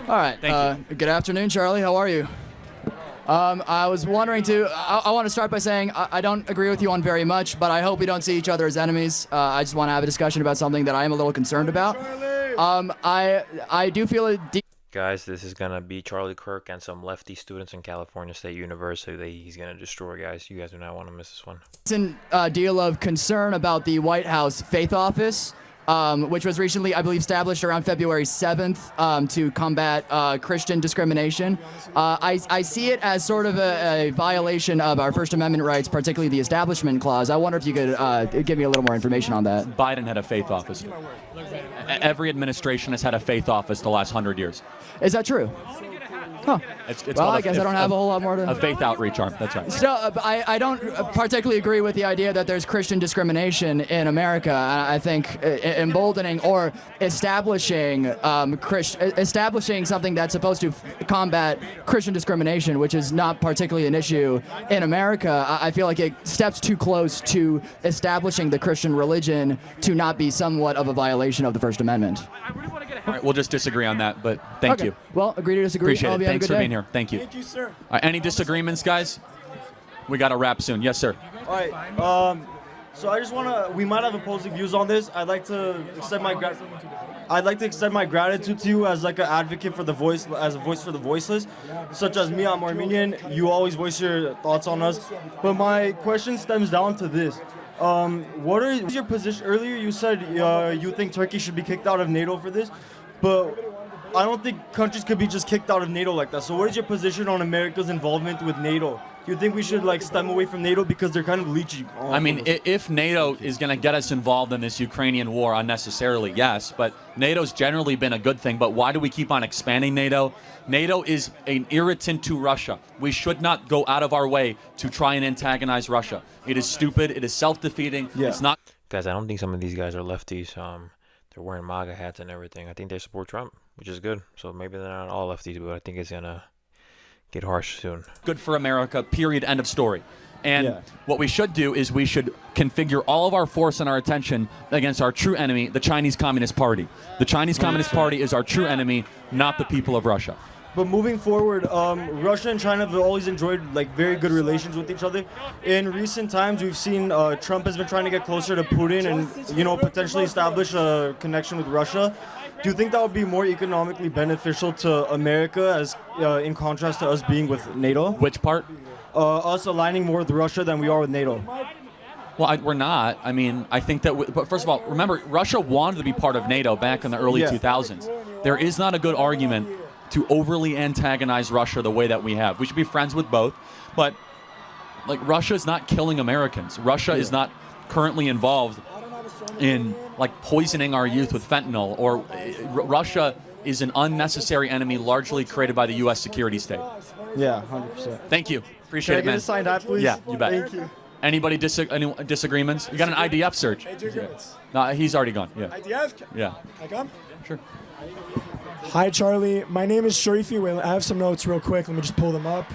All right. Thank you. Good afternoon, Charlie. How are you? I was wondering I want to start by saying I don't agree with you on very much, but I hope we don't see each other as enemies. I just want to have a discussion about something that I am a little concerned about. I do feel a deep... Guys, this is going to be Charlie Kirk and some lefty students in California State University that he's going to destroy, guys. You guys do not want to miss this one. Deal of concern about the White House Faith Office, which was recently, I believe, established around February 7th to combat Christian discrimination. I see it as sort of a violation of our First Amendment rights, particularly the Establishment Clause. I wonder if you could give me a little more information on that. Biden had a faith office. Every administration has had a faith office the last 100 years. Is that true? Huh. It's well, I guess I don't have a whole lot more to... A faith outreach arm, that's right. Still, I don't particularly agree with the idea that there's Christian discrimination in America. I think emboldening or establishing something that's supposed to combat Christian discrimination, which is not particularly an issue in America, I feel like it steps too close to establishing the Christian religion to not be somewhat of a violation of the First Amendment. All right, we'll just disagray on that, but thank you. Well, agree to disagree. Appreciate it. Thanks for being here. Thank you. Thank you, sir. Any disagreements, guys? We got to wrap soon. Yes, sir. All right. So I just want to. We might have opposing views on this. I'd like to extend my gratitude to you as like an advocate for the voice, as a voice for the voiceless, such as me. I'm Armenian. You always voice your thoughts on us. But my question stems down to this. What is your position? Earlier you said you think Turkey should be kicked out of NATO for this, but I don't think countries could be just kicked out of NATO like that. So what is your position on America's involvement with NATO? Do you think we should like stem away from NATO because they're kind of leeching? I mean, if NATO is going to get us involved in this Ukrainian war unnecessarily, yes, but NATO's generally been a good thing. But why do we keep on expanding NATO? NATO is an irritant to Russia. We should not go out of our way to try and antagonize Russia. It is stupid. It is self-defeating. Yeah. It's not. Guys, I don't think some of these guys are lefties. They're wearing MAGA hats and everything. I think they support Trump, which is good. So maybe they're not all lefties, but I think it's going to get harsh soon. Good for America, period, end of story. And what we should do is we should configure all of our force and our attention against our true enemy, the Chinese Communist Party. The Chinese Communist Party is our true enemy, not the people of Russia. But moving forward, Russia and China have always enjoyed like very good relations with each other. In recent times, we've seen Trump has been trying to get closer to Putin and potentially establish a connection with Russia. Do you think that would be more economically beneficial to America as in contrast to us being with NATO? Which part? Us aligning more with Russia than we are with NATO. Well, we're not. I mean, I think that, but first of all, remember, Russia wanted to be part of NATO back in the early 2000s. There is not a good argument to overly antagonize Russia the way that we have. We should be friends with both, but like Russia is not killing Americans. Russia is not currently involved in like poisoning our youth with fentanyl, or Russia is an unnecessary enemy largely created by the U.S. security state. Yeah, 100%. Thank you. Appreciate it, man. Can I get a signed hat, please? Yeah, you bet. Thank you. Anybody any disagreements? You got an IDF search. No, he's already gone. Yeah. IDF? Yeah. Can I come? Sure. Hi, Charlie. My name is Sharifi. Wait, I have some notes real quick. Let me just pull them up.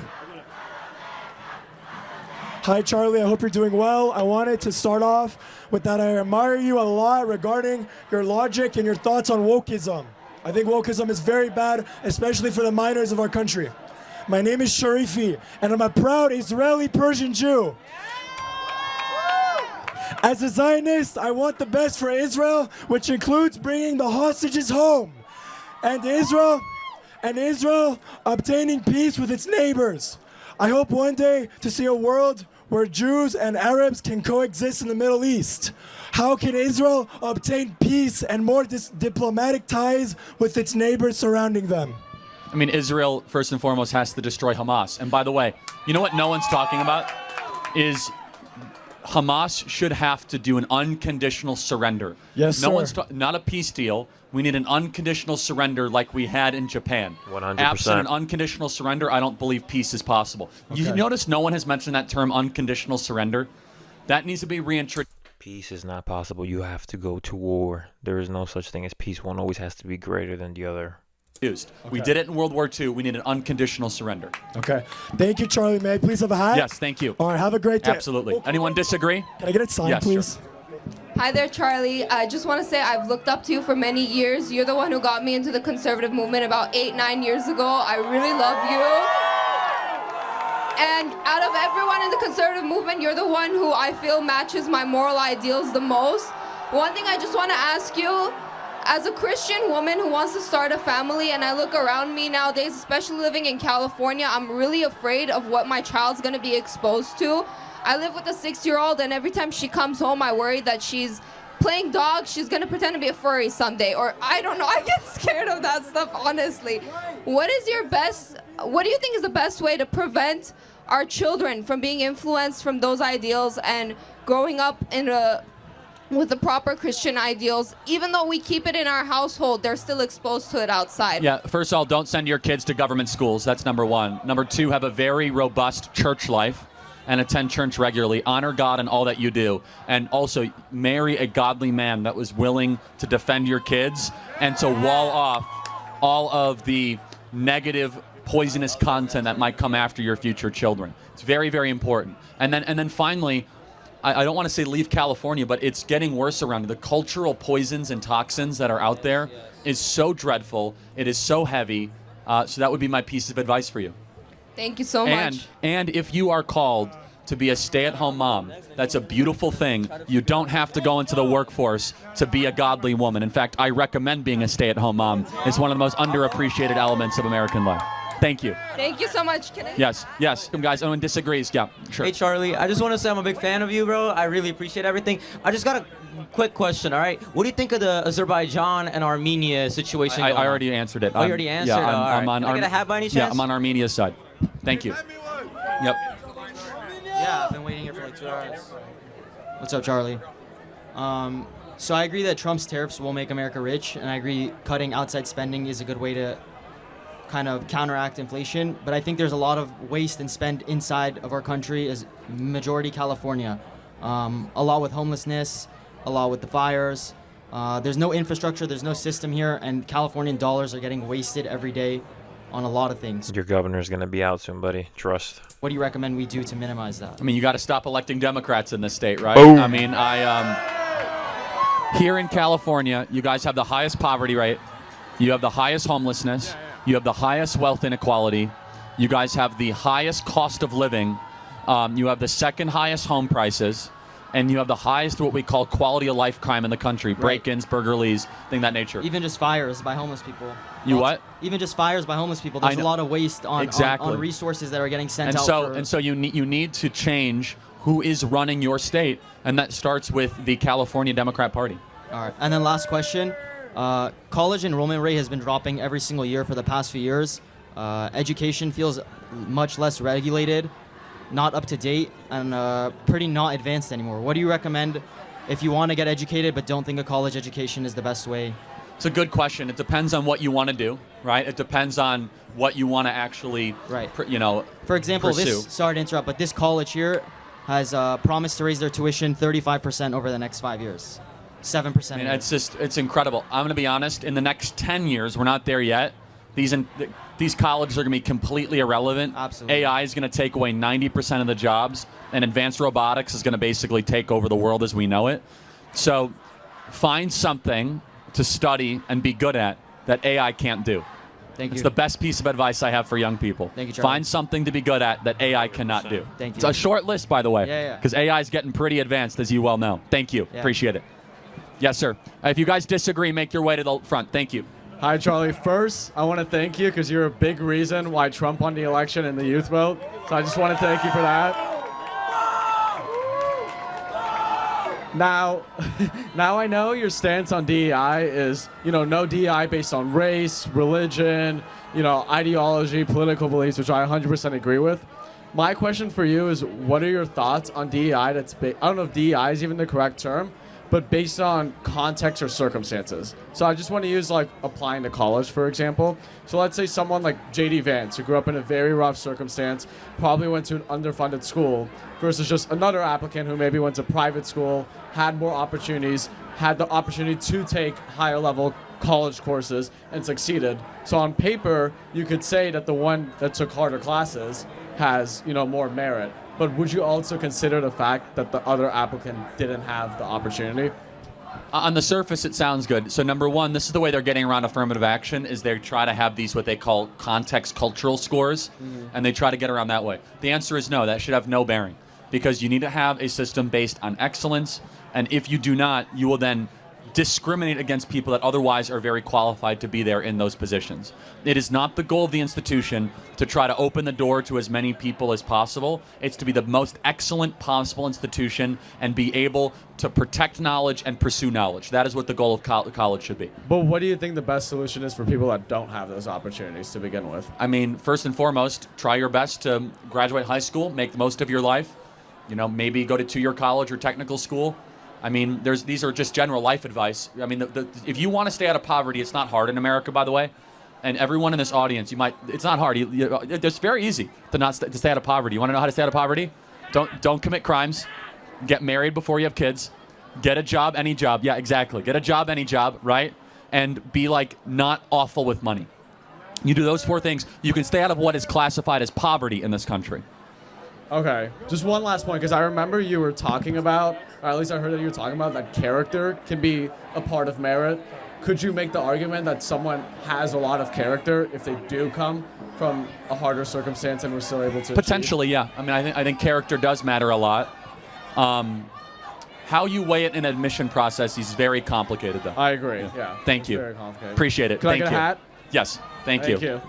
Hi, Charlie. I hope you're doing well. I wanted to start off with that I admire you a lot regarding your logic and your thoughts on wokeism. I think wokeism is very bad, especially for the minors of our country. My name is Sharifi, and I'm a proud Israeli Persian Jew. As a Zionist, I want the best for Israel, which includes bringing the hostages home. And Israel obtaining peace with its neighbors. I hope one day to see a world where Jews and Arabs can coexist in the Middle East. How can Israel obtain peace and more diplomatic ties with its neighbors surrounding them? I mean, Israel, first and foremost, has to destroy Hamas. And by the way, you know what no one's talking about is Hamas should have to do an unconditional surrender. Yes, no sir. one's not a peace deal. We need an unconditional surrender like we had in Japan. 100%. Absent an unconditional surrender, I don't believe peace is possible. Okay. You notice no one has mentioned that term, unconditional surrender? That needs to be reintroduced. Peace is not possible. You have to go to war. There is no such thing as peace. One always has to be greater than the other. We did it in World War II. We need an unconditional surrender. Okay. Thank you, Charlie. May I please have a hat? Yes, thank you. All right, have a great day. Absolutely. Anyone disagree? Can I get it signed, Yes, please? Sure. Hi there, Charlie. I just want to say I've looked up to you for many years. You're the one who got me into the conservative movement about 8-9 years ago. I really love you. And out of everyone in the conservative movement, you're the one who I feel matches my moral ideals the most. One thing I just want to ask you, as a Christian woman who wants to start a family, and I look around me nowadays, especially living in California, I'm really afraid of what my child's going to be exposed to. I live with a 6-year-old, and every time she comes home, I worry that she's playing dog, she's going to pretend to be a furry someday, or I don't know, I get scared of that stuff, honestly. What do you think is the best way to prevent our children from being influenced from those ideals and growing up with the proper Christian ideals? Even though we keep it in our household, they're still exposed to it outside. Yeah, first of all, don't send your kids to government schools. That's number one. Number two, have a very robust church life and attend church regularly. Honor God in all that you do. And also, marry a godly man that was willing to defend your kids and to wall off all of the negative, poisonous content that might come after your future children. It's very, very important. And then finally, I don't want to say leave California, but it's getting worse around you. The cultural poisons and toxins that are out there is so dreadful. It is so heavy. So that would be my piece of advice for you. Thank you so much. And if you are called to be a stay-at-home mom, that's a beautiful thing. You don't have to go into the workforce to be a godly woman. In fact, I recommend being a stay-at-home mom. It's one of the most underappreciated elements of American life. Thank you. Thank you so much. Yes. Guys, anyone disagrees? Yeah, sure. Hey, Charlie, I just want to say I'm a big fan of you, bro. I really appreciate everything. I just got a quick question, all right? What do you think of the Azerbaijan and Armenia situation? I already answered it. Oh, you already answered? Yeah, I'm on. Can I get a hat by any chance? Yeah, I'm on Armenia's side. Thank you. Yep. Yeah, I've been waiting here for like 2 hours. What's up, Charlie? So I agree that Trump's tariffs will make America rich, and I agree cutting outside spending is a good way to kind of counteract inflation. But I think there's a lot of waste and spend inside of our country, as majority California. A lot with homelessness, a lot with the fires. There's no infrastructure, there's no system here, and Californian dollars are getting wasted every day on a lot of things. Your governor's going to be out soon, buddy. Trust. What do you recommend we do to minimize that? I mean, you got to stop electing Democrats in this state, right? Boom. I mean, here in California, you guys have the highest poverty rate. You have the highest homelessness. You have the highest wealth inequality. You guys have the highest cost of living. You have the second highest home prices. And you have the highest what we call quality of life crime in the country. Break-ins, burglaries, thing of that nature. Even just fires by homeless people. What? Even just fires by homeless people. There's a lot of waste on resources that are getting sent out. And so you need to change who is running your state, and that starts with the California Democrat Party. All right. And then last question. College enrollment rate has been dropping every single year for the past few years. Education feels much less regulated, not up to date, and pretty not advanced anymore. What do you recommend if you want to get educated but don't think a college education is the best way? It's a good question. It depends on what you want to do, right? It depends on what you want to actually, For example, pursue. sorry to interrupt, but this college here has promised to raise their tuition 35% over the next 5 years. 7%. I mean, it's incredible. I'm going to be honest. In the next 10 years, we're not there yet. These colleges are going to be completely irrelevant. Absolutely. AI is going to take away 90% of the jobs, and advanced robotics is going to basically take over the world as we know it. So find something to study and be good at that AI can't do. Thank you. It's the best piece of advice I have for young people. Thank you, Charlie. Find something to be good at that AI cannot do. Thank you. It's a short list, by the way. Yeah. Because AI is getting pretty advanced, as you well know. Thank you. Yeah. Appreciate it. Yes, sir. If you guys disagree, make your way to the front. Thank you. Hi, Charlie. First, I want to thank you because you're a big reason why Trump won the election in the youth vote. So I just want to thank you for that. Now I know your stance on DEI is, no DEI based on race, religion, ideology, political beliefs, which I 100% agree with. My question for you is, what are your thoughts on DEI I don't know if DEI is even the correct term, but based on context or circumstances. So I just want to use applying to college, for example. So let's say someone like J.D. Vance, who grew up in a very rough circumstance, probably went to an underfunded school, versus just another applicant who maybe went to private school, had more opportunities, had the opportunity to take higher level college courses and succeeded. So on paper, you could say that the one that took harder classes has, more merit. But would you also consider the fact that the other applicant didn't have the opportunity? On the surface, it sounds good. So number one, this is the way they're getting around affirmative action, is they try to have these what they call context cultural scores, and they try to get around that way. The answer is no. That should have no bearing, because you need to have a system based on excellence, and if you do not, you will then discriminate against people that otherwise are very qualified to be there in those positions. It is not the goal of the institution to try to open the door to as many people as possible. It's to be the most excellent possible institution and be able to protect knowledge and pursue knowledge. That is what the goal of college should be. But what do you think the best solution is for people that don't have those opportunities to begin with? I mean, first and foremost, try your best to graduate high school, make the most of your life. You know, maybe go to two-year college or technical school. I mean, these are just general life advice. I mean, if you want to stay out of poverty, it's not hard in America, by the way. And everyone in this audience, it's not hard. It's very easy to stay out of poverty. You want to know how to stay out of poverty? Don't commit crimes. Get married before you have kids. Get a job, any job. Yeah, exactly. Get a job, any job, right? And be not awful with money. You do those 4 things, you can stay out of what is classified as poverty in this country. Okay, just one last point, because I remember you were talking about, or at least I heard that you were talking about, that character can be a part of merit. Could you make the argument that someone has a lot of character if they do come from a harder circumstance and we're still able to Potentially, yeah. I mean, I think character does matter a lot. How you weigh it in an admission process is very complicated, though. I agree, yeah. Thank It's you. very complicated. Appreciate it. Could Thank I get you. a hat? Yes, thank you.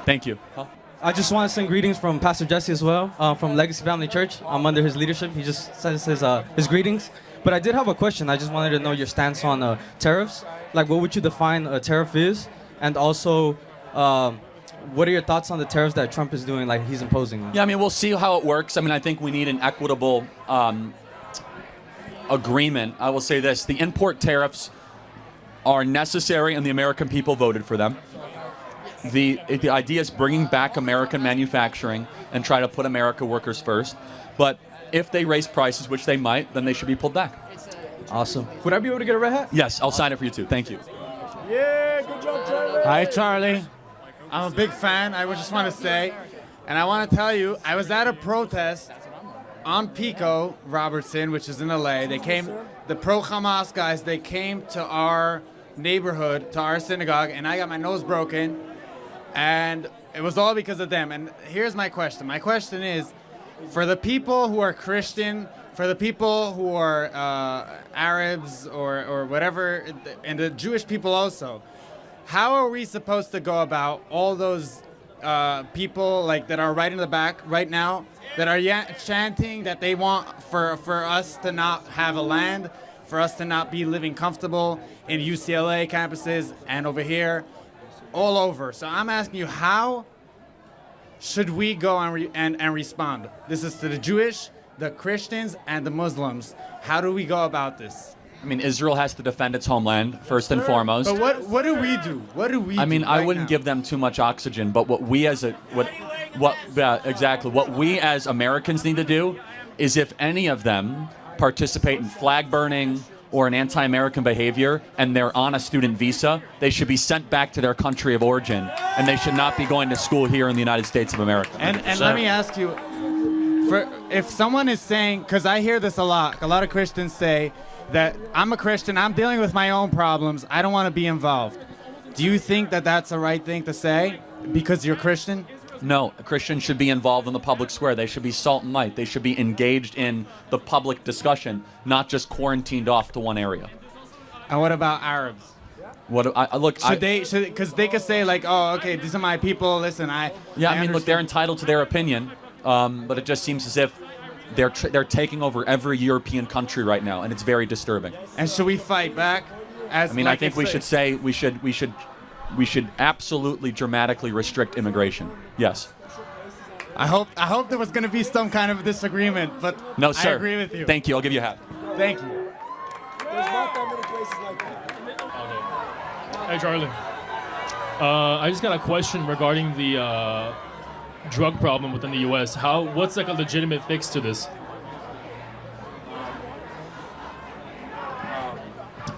Thank you. Huh? I just want to send greetings from Pastor Jesse as well, from Legacy Family Church. I'm under his leadership. He just says his greetings. But I did have a question. I just wanted to know your stance on tariffs. What would you define a tariff is? And also, what are your thoughts on the tariffs that Trump is doing, he's imposing? Yeah, I mean, we'll see how it works. I mean, I think we need an equitable agreement. I will say this. The import tariffs are necessary, and the American people voted for them. The idea is bringing back American manufacturing and try to put America workers first. But if they raise prices, which they might, then they should be pulled back. Awesome. Would I be able to get a red hat? Yes, I'll sign it for you too. Thank you. Yeah, good job, Charlie. Hi, Charlie. I'm a big fan, I just want to say. And I want to tell you, I was at a protest on Pico, Robertson, which is in LA. The pro-Hamas guys, they came to our neighborhood, to our synagogue, and I got my nose broken. And it was all because of them. And here's my question. My question is, for the people who are Christian, for the people who are Arabs or whatever, and the Jewish people also, how are we supposed to go about all those people that are right in the back right now, that are chanting that they want for us to not have a land, for us to not be living comfortable in UCLA campuses and over here, all over. So I'm asking you, how should we go and respond? This is to the Jewish, the Christians, and the Muslims. How do we go about this? I mean, Israel has to defend its homeland, first and foremost. But what do we do? What do we do? I mean, I wouldn't now? give them too much oxygen, but what we as Americans need to do is, if any of them participate in flag burning or an anti-American behavior and they're on a student visa, they should be sent back to their country of origin, and they should not be going to school here in the United States of America. And let me ask you, if someone is saying, because I hear this a lot of Christians say that I'm a Christian, I'm dealing with my own problems, I don't want to be involved. Do you think that that's the right thing to say because you're Christian? No, Christians should be involved in the public square. They should be salt and light. They should be engaged in the public discussion, not just quarantined off to one area. And what about Arabs? Because they could say oh, okay, these are my people. Listen, I mean, look, they're entitled to their opinion, but it just seems as if they're taking over every European country right now, and it's very disturbing. And should we fight back? I think we should say we should absolutely dramatically restrict immigration. Yes. I hope there was going to be some kind of disagreement, but no, sir. I agree with you. Thank you. I'll give you a hat. Thank you. There's not that many places like that. Hey, Charlie. I just got a question regarding the drug problem within the U.S. What's a legitimate fix to this?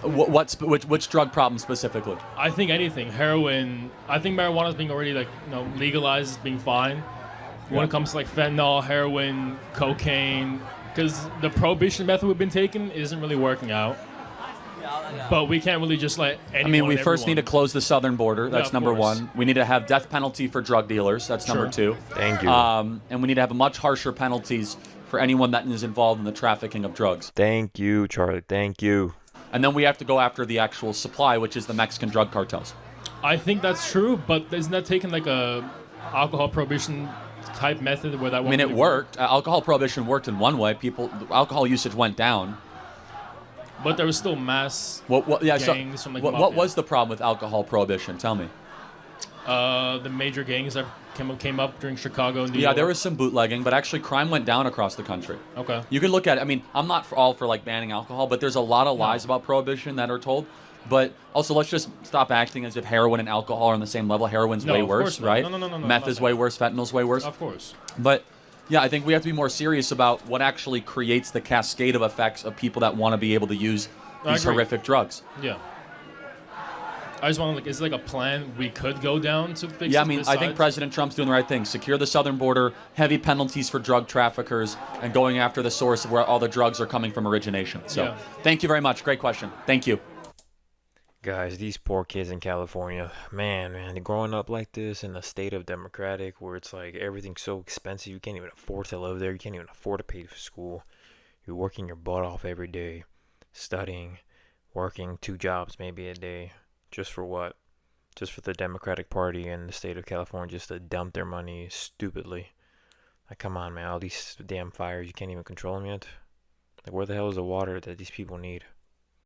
Which drug problem specifically? I think anything. Heroin. I think marijuana is being already legalized, being fine. When it comes to fentanyl, heroin, cocaine, because the prohibition method we've been taking isn't really working out. But we can't really just let anyone. I mean, we and first need to everyone- close the southern border. That's of number course. one. We need to have death penalty for drug dealers. That's number two. Thank you. And we need to have much harsher penalties for anyone that is involved in the trafficking of drugs. Thank you, Charlie. Thank you. And then we have to go after the actual supply, which is the Mexican drug cartels. I think that's true, but isn't that taking like a alcohol prohibition type method where that? I mean, it worked. Alcohol prohibition worked in one way. Alcohol usage went down. But there was still mass Yeah, gangs so from like what mafia. was the problem with alcohol prohibition? Tell me. The major gangs that came up during Chicago, New Yeah, York. there was some bootlegging, but actually crime went down across the country. Okay. You can look at it. I mean, I'm not all for like banning alcohol, but there's a lot of lies about prohibition that are told. But also, let's just stop acting as if heroin and alcohol are on the same level. Heroin's No, way of worse, course not. right? No, Meth not is that. way worse. Fentanyl's way worse. Of course. But yeah, I think we have to be more serious about what actually creates the cascade of effects of people that want to be able to use I these agree. horrific drugs. Yeah. I just want to is there like a plan we could go down to fix Yeah, I this mean, I think besides- President Trump's doing the right thing. Secure the southern border, heavy penalties for drug traffickers, and going after the source of where all the drugs are coming from origination. So Yeah. thank you very much. Great question. Thank you. Guys, these poor kids in California, man, they're growing up like this in a state of democratic where it's like everything's so expensive. You can't even afford to live there. You can't even afford to pay for school. You're working your butt off every day, studying, working 2 jobs maybe a day. Just for what? Just for the Democratic Party in the state of California just to dump their money stupidly. Like, come on, man. All these damn fires, you can't even control them yet. Like, where the hell is the water that these people need?